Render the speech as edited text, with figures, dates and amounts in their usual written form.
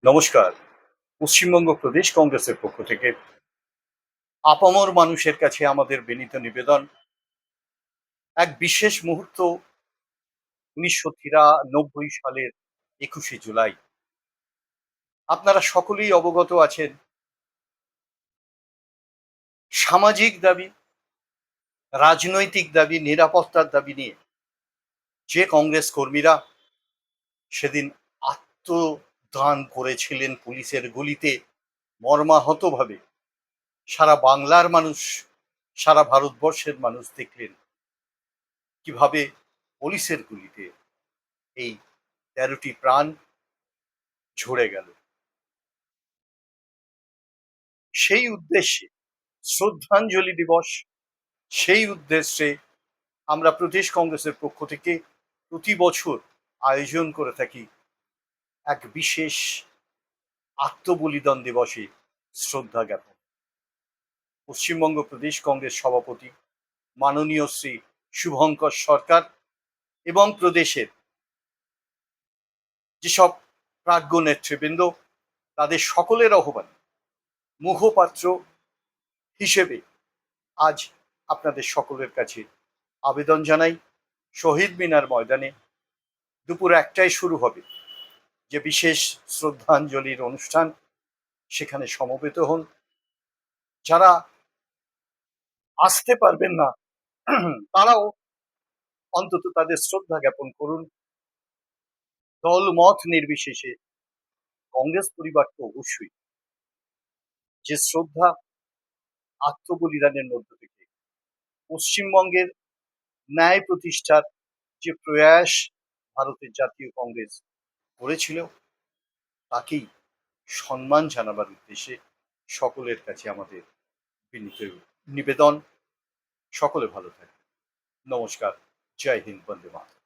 নমস্কার। পশ্চিমবঙ্গ প্রদেশ কংগ্রেসের পক্ষ থেকে আপামর মানুষের কাছে আমাদের বিনীত নিবেদন, এক বিশেষ মুহূর্ত ১৯৯৩ সালের ২১শে জুলাই। আপনারা সকলেই অবগত আছেন, সামাজিক দাবি, রাজনৈতিক দাবি, নিরাপত্তার দাবি নিয়ে যে কংগ্রেস কর্মীরা সেদিন আত্মদান করেছিলেন পুলিশের গুলিতে মর্মাহতভাবে, সারা বাংলার মানুষ, সারা ভারতবর্ষের মানুষ দেখলেন কিভাবে পুলিশের গুলিতে এই ১৩টি প্রাণ ঝরে গেল। সেই উদ্দেশ্যে শ্রদ্ধাঞ্জলি দিবস, সেই উদ্দেশ্যে আমরা প্রদেশ কংগ্রেসের পক্ষ থেকে প্রতি বছর আয়োজন করে থাকি এক বিশেষ আত্মবলিদান দিবসে শ্রদ্ধা জ্ঞাপন। পশ্চিমবঙ্গ প্রদেশ কংগ্রেস সভাপতি মাননীয় শ্রী শুভঙ্কর সরকার এবং প্রদেশের যেসব প্রাজ্ঞ নেতৃবৃন্দ, তাদের সকলের আহ্বানে মুখপাত্র হিসেবে আজ আপনাদের সকলের কাছে আবেদন জানাই, শহীদ মিনার ময়দানে দুপুর ১টায় শুরু হবে যে বিশেষ শ্রদ্ধাঞ্জলির অনুষ্ঠান, সেখানে সমবেত হন। যারা আসতে পারবেন না তারাও অন্তত তাদের শ্রদ্ধা জ্ঞাপন করুন। দল মত নির্বিশেষে কংগ্রেস পরিবার তো অবশ্যই যে শ্রদ্ধা আত্মবলিদানের মধ্য থেকে পশ্চিমবঙ্গের ন্যায় প্রতিষ্ঠার যে প্রয়াস ভারতের জাতীয় কংগ্রেস করেছিল, তাকেই সম্মান জানাবার উদ্দেশ্যে সকলের কাছে আমাদের বিনীত নিবেদন। সকলে ভালো থাকবেন। নমস্কার। জয় হিন্দ। বন্দে মাতরম।